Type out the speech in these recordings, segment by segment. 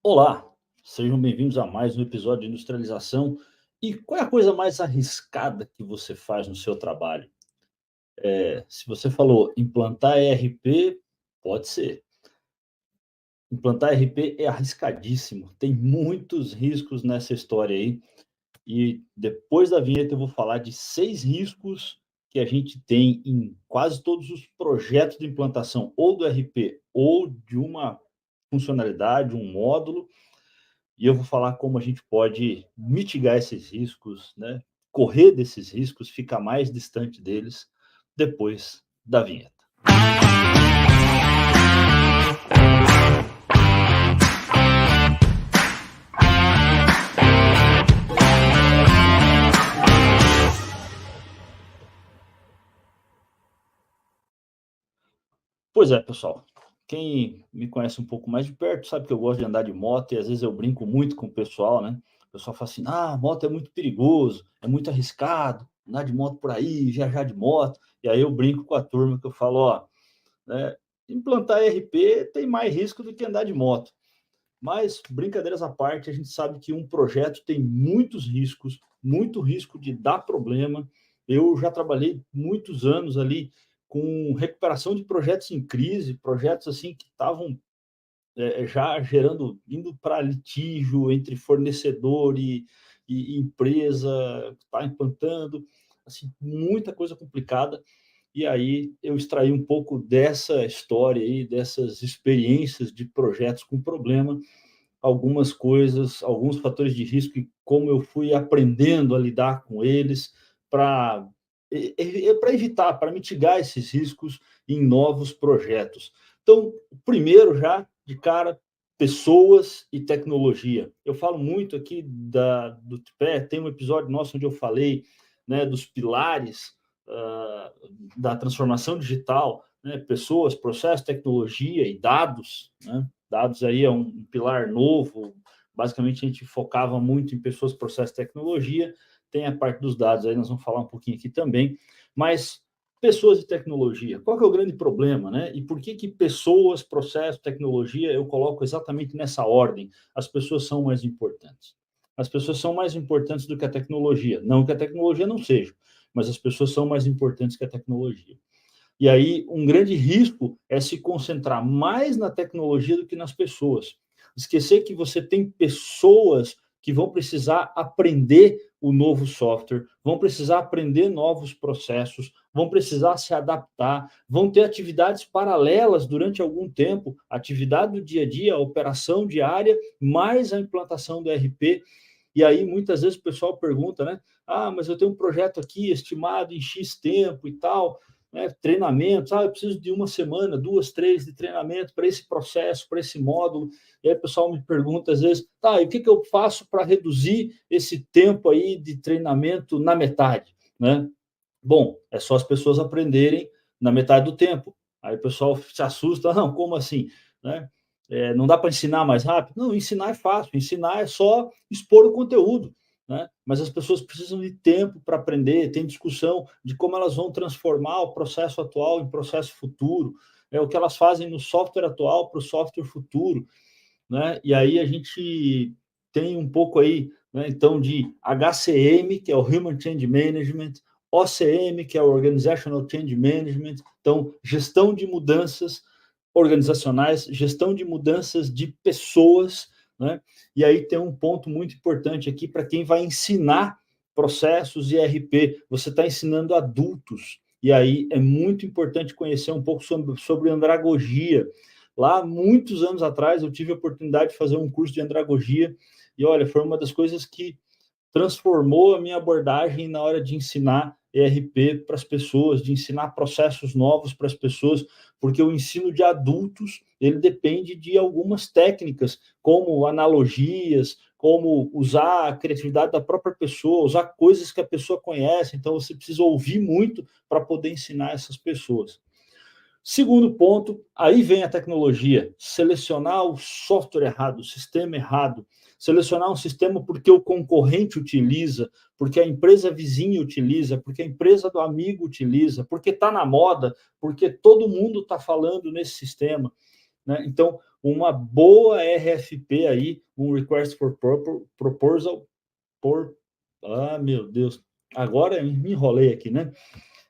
Olá, sejam bem-vindos a mais um episódio de industrialização. E qual é a coisa mais arriscada que você faz no seu trabalho? Se você falou implantar ERP, pode ser. Implantar ERP é arriscadíssimo, tem muitos riscos nessa história aí. E depois da vinheta eu vou falar de 6 riscos que a gente tem em quase todos os projetos de implantação, ou do ERP, ou de uma funcionalidade, um módulo. E eu vou falar como a gente pode mitigar esses riscos, né? Correr desses riscos, ficar mais distante deles depois da vinheta. Pois é, pessoal. Quem me conhece um pouco mais de perto sabe que eu gosto de andar de moto e às vezes eu brinco muito com o pessoal, né? O pessoal fala assim: ah, moto é muito perigoso, é muito arriscado, andar de moto por aí, viajar de moto. E aí eu brinco com a turma que eu falo: ó, né, implantar ERP tem mais risco do que andar de moto. Mas, brincadeiras à parte, a gente sabe que um projeto tem muitos riscos, muito risco de dar problema. Eu já trabalhei muitos anos ali com recuperação de projetos em crise, projetos assim que estavam já gerando, indo para litígio entre fornecedor e empresa que está implantando, assim, muita coisa complicada. E aí eu extraí um pouco dessa história aí, dessas experiências de projetos com problema, algumas coisas, alguns fatores de risco e como eu fui aprendendo a lidar com eles para para evitar, para mitigar esses riscos em novos projetos. Então, primeiro já de cara, pessoas e tecnologia. Eu falo muito aqui do tripé, tem um episódio nosso onde eu falei, né, dos pilares da transformação digital, né, pessoas, processo, tecnologia e dados, né? Dados aí é um pilar novo. Basicamente, a gente focava muito em pessoas, processo e tecnologia. Tem a parte dos dados, aí nós vamos falar um pouquinho aqui também. Mas pessoas e tecnologia, qual que é o grande problema, né? E por que pessoas, processo, tecnologia, eu coloco exatamente nessa ordem? As pessoas são mais importantes. As pessoas são mais importantes do que a tecnologia. Não que a tecnologia não seja, mas as pessoas são mais importantes que a tecnologia. E aí, um grande risco é se concentrar mais na tecnologia do que nas pessoas. Esquecer que você tem pessoas que vão precisar aprender o novo software, vão precisar aprender novos processos, vão precisar se adaptar, vão ter atividades paralelas durante algum tempo, atividade do dia a dia, a operação diária, mais a implantação do ERP. E aí, muitas vezes, o pessoal pergunta, né? Ah, mas eu tenho um projeto aqui estimado em X tempo e tal, né? Treinamentos, eu preciso de uma semana, 2, 3 de treinamento para esse processo, para esse módulo. E aí o pessoal me pergunta às vezes, tá, e o que eu faço para reduzir esse tempo aí de treinamento na metade, né? Bom, é só as pessoas aprenderem na metade do tempo. Aí o pessoal se assusta, não, como assim? Né? Não dá para ensinar mais rápido? Não, ensinar é fácil, ensinar é só expor o conteúdo, né? Mas as pessoas precisam de tempo para aprender, tem discussão de como elas vão transformar o processo atual em processo futuro, o que elas fazem no software atual para o software futuro, né? E aí a gente tem um pouco aí, né, então, de HCM, que é o Human Change Management, OCM, que é o Organizational Change Management, então, gestão de mudanças organizacionais, gestão de mudanças de pessoas, né? E aí tem um ponto muito importante aqui para quem vai ensinar processos e ERP, você está ensinando adultos, e aí é muito importante conhecer um pouco sobre andragogia. Lá, muitos anos atrás, eu tive a oportunidade de fazer um curso de andragogia e, olha, foi uma das coisas que transformou a minha abordagem na hora de ensinar ERP para as pessoas, de ensinar processos novos para as pessoas, porque o ensino de adultos, ele depende de algumas técnicas, como analogias, como usar a criatividade da própria pessoa, usar coisas que a pessoa conhece, então você precisa ouvir muito para poder ensinar essas pessoas. Segundo ponto, aí vem a tecnologia, selecionar o software errado, o sistema errado, selecionar um sistema porque o concorrente utiliza, porque a empresa vizinha utiliza, porque a empresa do amigo utiliza, porque está na moda, porque todo mundo está falando nesse sistema. né? Então, uma boa RFP aí, um Request for Proposal, meu Deus, agora me enrolei aqui, né?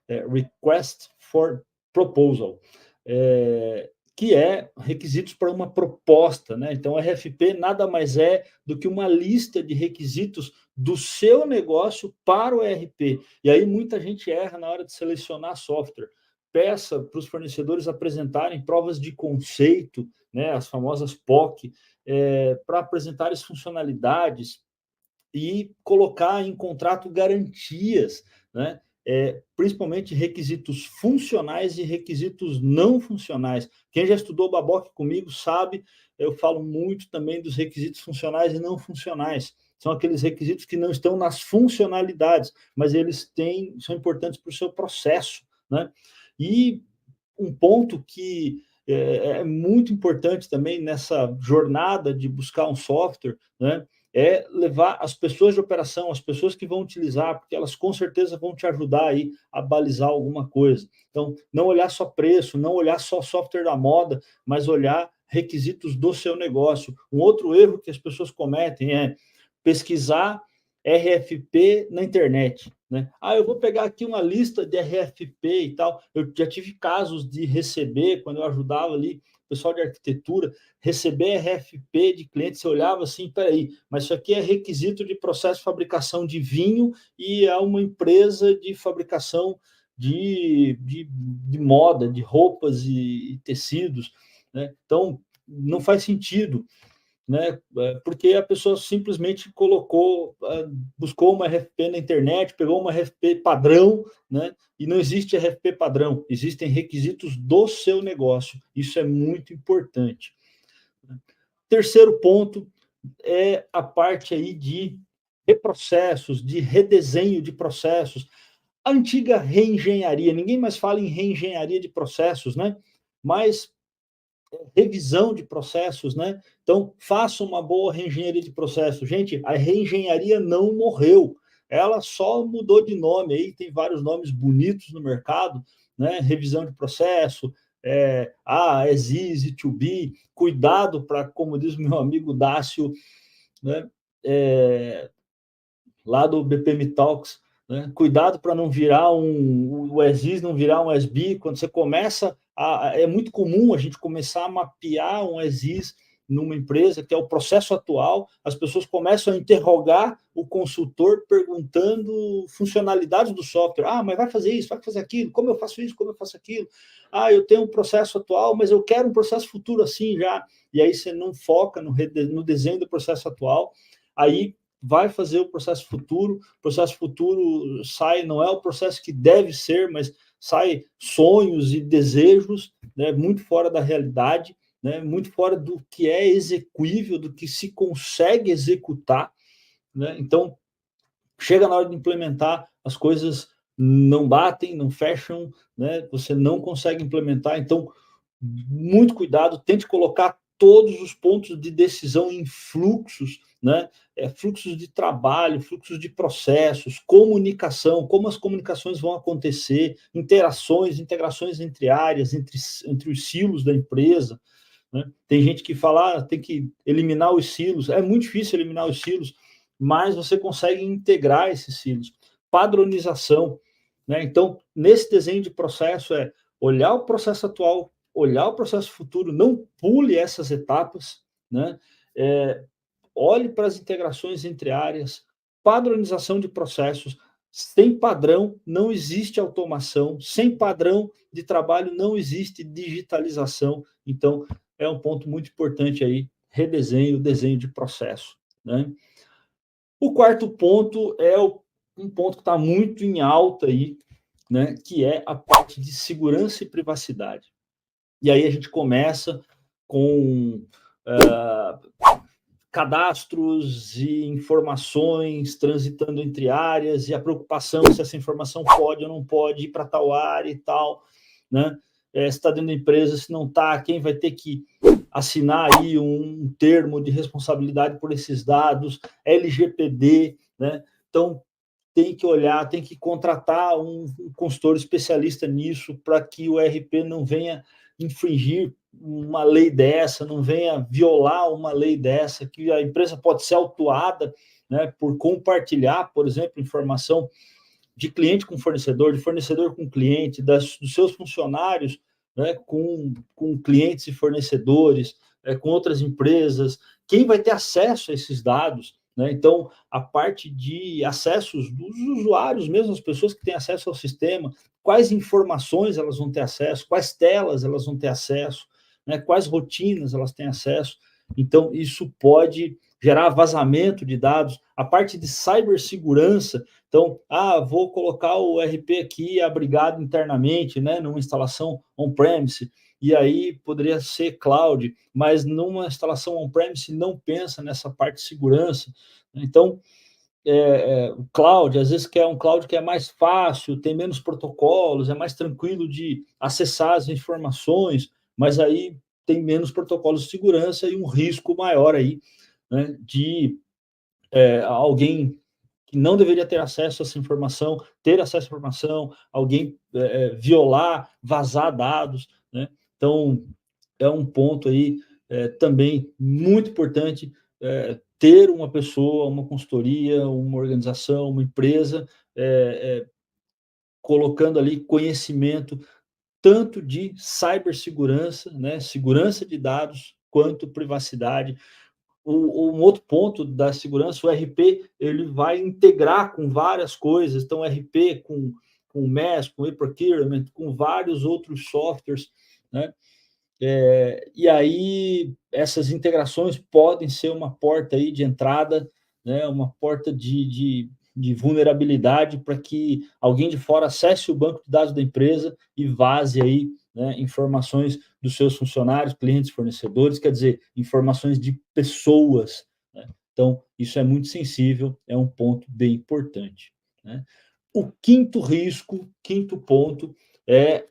Request for Proposal, que é requisitos para uma proposta, né? Então, RFP nada mais é do que uma lista de requisitos do seu negócio para o ERP. E aí muita gente erra na hora de selecionar software. Peça para os fornecedores apresentarem provas de conceito, né? As famosas POC, para apresentar as funcionalidades e colocar em contrato garantias, né? Principalmente requisitos funcionais e requisitos não funcionais. Quem já estudou Baboc comigo sabe, eu falo muito também dos requisitos funcionais e não funcionais. São aqueles requisitos que não estão nas funcionalidades, mas eles são importantes para o seu processo, né? E um ponto que é muito importante também nessa jornada de buscar um software, né? É levar as pessoas de operação, as pessoas que vão utilizar, porque elas com certeza vão te ajudar aí a balizar alguma coisa. Então, não olhar só preço, não olhar só software da moda, mas olhar requisitos do seu negócio. Um outro erro que as pessoas cometem é pesquisar RFP na internet, né? Eu vou pegar aqui uma lista de RFP e tal. Eu já tive casos de receber, quando eu ajudava ali o pessoal de arquitetura, receber RFP de clientes, você olhava assim, peraí, mas isso aqui é requisito de processo de fabricação de vinho e é uma empresa de fabricação de moda, de roupas e tecidos, né? Então, não faz sentido, né? Porque a pessoa simplesmente buscou uma RFP na internet, pegou uma RFP padrão, né? E não existe RFP padrão, existem requisitos do seu negócio. Isso é muito importante. Terceiro ponto é a parte aí de reprocessos, de redesenho de processos. A antiga reengenharia, ninguém mais fala em reengenharia de processos, né? Mas revisão de processos, né? Então, faça uma boa reengenharia de processos. Gente, a reengenharia não morreu, ela só mudou de nome, aí tem vários nomes bonitos no mercado, né? Revisão de processo, as easy to be, cuidado para, como diz meu amigo Dácio, né? Lá do BPM Talks, né? Cuidado para não virar o ESIS, não virar um SB. Quando você começa é muito comum a gente começar a mapear um ESIS numa empresa, que é o processo atual, as pessoas começam a interrogar o consultor perguntando funcionalidades do software. Mas vai fazer isso, vai fazer aquilo, como eu faço isso, como eu faço aquilo? Eu tenho um processo atual, mas eu quero um processo futuro assim já. E aí você não foca no desenho do processo atual, aí vai fazer o processo futuro sai, não é o processo que deve ser, mas sai sonhos e desejos, né, muito fora da realidade, né, muito fora do que é execuível, do que se consegue executar, né? Então, chega na hora de implementar, as coisas não batem, não fecham, né? Você não consegue implementar, então, muito cuidado, tente colocar todos os pontos de decisão em fluxos, né? Fluxos de trabalho, fluxos de processos, comunicação, como as comunicações vão acontecer, integrações entre áreas, entre os silos da empresa, né? Tem gente que fala, tem que eliminar os silos. É muito difícil eliminar os silos, mas você consegue integrar esses silos. Padronização, né? Então, nesse desenho de processo olhar o processo atual, olhar o processo futuro, não pule essas etapas, né? Olhe para as integrações entre áreas, padronização de processos. Sem padrão não existe automação, sem padrão de trabalho não existe digitalização. Então, é um ponto muito importante aí, redesenho, desenho de processo, né? O quarto ponto um ponto que está muito em alta aí, né? Que é a parte de segurança e privacidade. E aí a gente começa com cadastros e informações transitando entre áreas e a preocupação se essa informação pode ou não pode ir para tal área e tal, né? Se está dentro da empresa, se não está, quem vai ter que assinar aí um termo de responsabilidade por esses dados, LGPD, né? Então, tem que olhar, tem que contratar um consultor especialista nisso para que o RP não venha infringir uma lei dessa, não venha violar uma lei dessa, que a empresa pode ser autuada, né, por compartilhar, por exemplo, informação de cliente com fornecedor, de fornecedor com cliente, dos seus funcionários, né, com clientes e fornecedores, com outras empresas. Quem vai ter acesso a esses dados? Né? Então, a parte de acessos dos usuários, mesmo as pessoas que têm acesso ao sistema, quais informações elas vão ter acesso, quais telas elas vão ter acesso, né? Quais rotinas elas têm acesso. Então, isso pode gerar vazamento de dados. A parte de cibersegurança, então, vou colocar o RP aqui abrigado internamente, né, numa instalação on-premise, e aí poderia ser cloud, mas numa instalação on-premise não pensa nessa parte de segurança. Então, o cloud, às vezes quer um cloud que é mais fácil, tem menos protocolos, é mais tranquilo de acessar as informações, mas aí tem menos protocolos de segurança e um risco maior aí, né, de alguém que não deveria ter acesso a essa informação, ter acesso à informação, alguém violar, vazar dados, né? Então, é um ponto aí também muito importante ter uma pessoa, uma consultoria, uma organização, uma empresa colocando ali conhecimento tanto de cibersegurança, né, segurança de dados, quanto privacidade. Um outro ponto da segurança, o RP, ele vai integrar com várias coisas, então RP com o MES, com o e-procurement, com vários outros softwares, né? E aí essas integrações podem ser uma porta aí de entrada, né? Uma porta de vulnerabilidade para que alguém de fora acesse o banco de dados da empresa e vaze aí, né, informações dos seus funcionários, clientes, fornecedores, quer dizer, informações de pessoas, né? Então, isso é muito sensível, é um ponto bem importante, né? O quinto risco, quinto ponto, é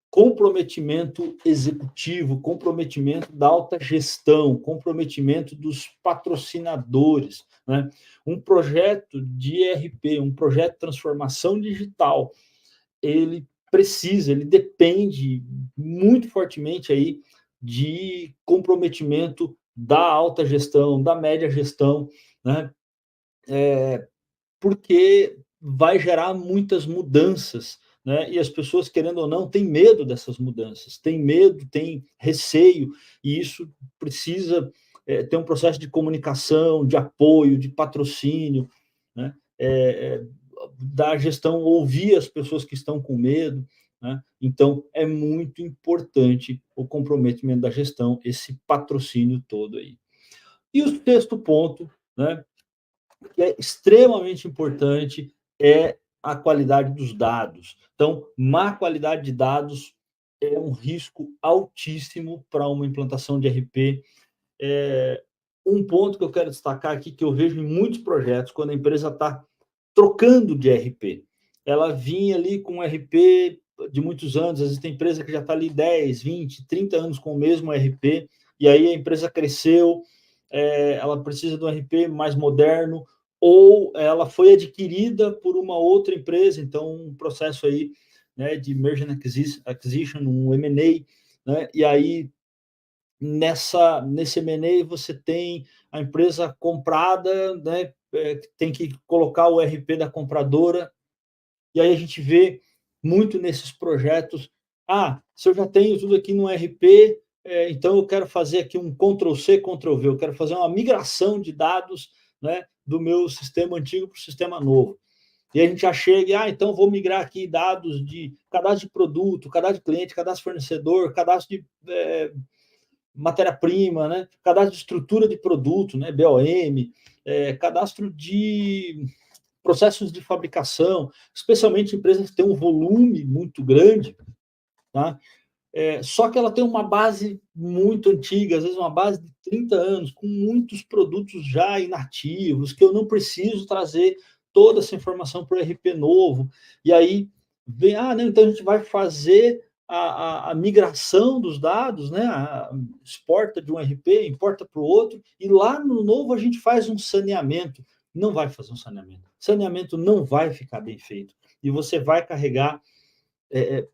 comprometimento executivo, comprometimento da alta gestão, comprometimento dos patrocinadores, né? Um projeto de ERP, um projeto de transformação digital, ele depende muito fortemente aí de comprometimento da alta gestão, da média gestão, né? Porque vai gerar muitas mudanças, né? E as pessoas, querendo ou não, têm medo dessas mudanças, têm medo, têm receio, e isso precisa ter um processo de comunicação, de apoio, de patrocínio, né? Da gestão ouvir as pessoas que estão com medo, né? Então, é muito importante o comprometimento da gestão, esse patrocínio todo aí. E o sexto ponto, né, que é extremamente importante, é a qualidade dos dados. Então, má qualidade de dados é um risco altíssimo para uma implantação de RP. Um ponto que eu quero destacar aqui, que eu vejo em muitos projetos, quando a empresa está trocando de RP. Ela vinha ali com um RP de muitos anos, às vezes tem empresa que já está ali 10, 20, 30 anos com o mesmo RP, e aí a empresa cresceu, ela precisa de um RP mais moderno, ou ela foi adquirida por uma outra empresa, então um processo aí, né, de merger and acquisition, um M&A, né, e aí nesse M&A você tem a empresa comprada, né, tem que colocar o RP da compradora, e aí a gente vê muito nesses projetos, se eu já tenho tudo aqui no RP, então eu quero fazer aqui um Ctrl+C, Ctrl+V, eu quero fazer uma migração de dados, né, do meu sistema antigo para o sistema novo. E a gente já chega, então vou migrar aqui dados de cadastro de produto, cadastro de cliente, cadastro de fornecedor, cadastro de matéria-prima, né, cadastro de estrutura de produto, né, BOM, cadastro de processos de fabricação, especialmente empresas que têm um volume muito grande, tá? Só que ela tem uma base muito antiga, às vezes uma base de 30 anos, com muitos produtos já inativos, que eu não preciso trazer toda essa informação para o RP novo. E aí vem, não, então a gente vai fazer a migração dos dados, né? Exporta de um RP, importa para o outro, e lá no novo a gente faz um saneamento. Não vai fazer um saneamento. Saneamento não vai ficar bem feito. E você vai carregar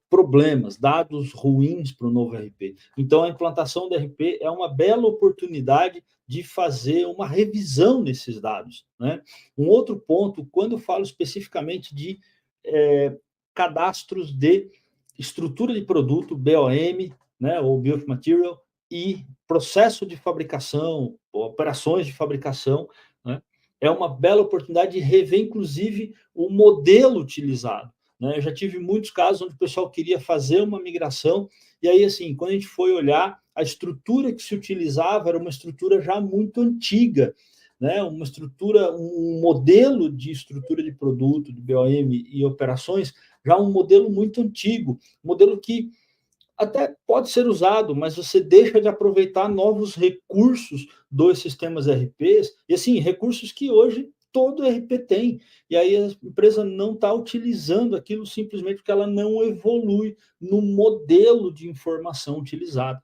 problemas, dados ruins para o novo RP. Então, a implantação do RP é uma bela oportunidade de fazer uma revisão desses dados, né? Um outro ponto, quando eu falo especificamente de cadastros de estrutura de produto, BOM, né, ou Bill of Material, e processo de fabricação, operações de fabricação, né, é uma bela oportunidade de rever, inclusive, o modelo utilizado. Né? Eu já tive muitos casos onde o pessoal queria fazer uma migração, e aí, assim, quando a gente foi olhar, a estrutura que se utilizava era uma estrutura já muito antiga, né? Uma estrutura, um modelo de estrutura de produto, de BOM e operações, já um modelo muito antigo, modelo que até pode ser usado, mas você deixa de aproveitar novos recursos dos sistemas RPs, e assim, recursos que hoje todo RP tem, e aí a empresa não está utilizando aquilo simplesmente porque ela não evolui no modelo de informação utilizado.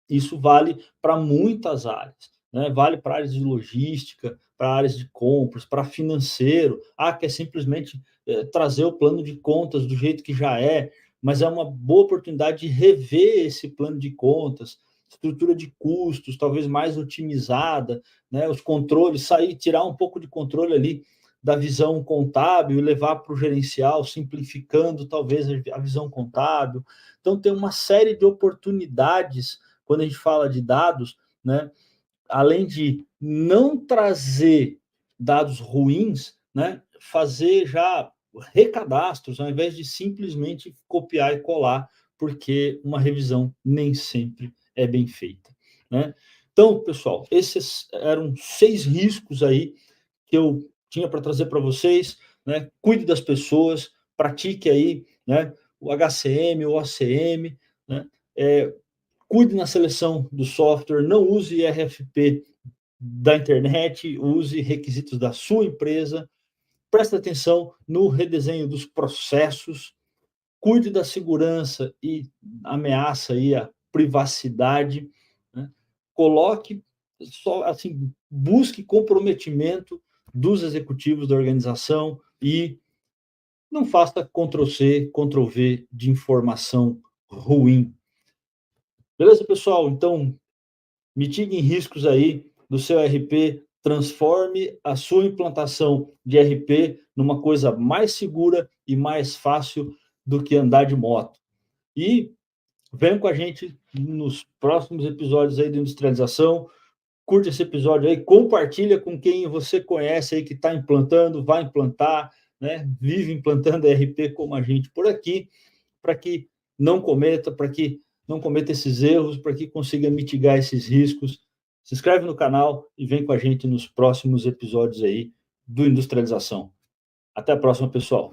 Isso vale para muitas áreas, né? Vale para áreas de logística, para áreas de compras, para financeiro. Ah, quer simplesmente trazer o plano de contas do jeito que já é, mas é uma boa oportunidade de rever esse plano de contas, estrutura de custos, talvez mais otimizada, né? Os controles, sair, tirar um pouco de controle ali da visão contábil e levar para o gerencial, simplificando talvez a visão contábil. Então, tem uma série de oportunidades quando a gente fala de dados, né, além de não trazer dados ruins, né, fazer já recadastros, ao invés de simplesmente copiar e colar, porque uma revisão nem sempre é bem feita. Né? Então, pessoal, esses eram 6 riscos aí que eu tinha para trazer para vocês. Né? Cuide das pessoas, pratique aí, né, o HCM, o OCM, né? Cuide na seleção do software, não use RFP da internet, use requisitos da sua empresa, preste atenção no redesenho dos processos, cuide da segurança e ameaça aí a privacidade, né? Coloque só assim, busque comprometimento dos executivos da organização e não faça Ctrl+C, Ctrl+V de informação ruim. Beleza, pessoal? Então, mitiguem riscos aí do seu RP, transforme a sua implantação de RP numa coisa mais segura e mais fácil do que andar de moto. E venham com a gente nos próximos episódios aí de industrialização. Curte esse episódio aí, compartilha com quem você conhece aí que está implantando, vai implantar, né? Vive implantando RP como a gente por aqui, para que para que não cometa esses erros, para que consiga mitigar esses riscos. Se inscreve no canal e vem com a gente nos próximos episódios aí do Industrialização. Até a próxima, pessoal.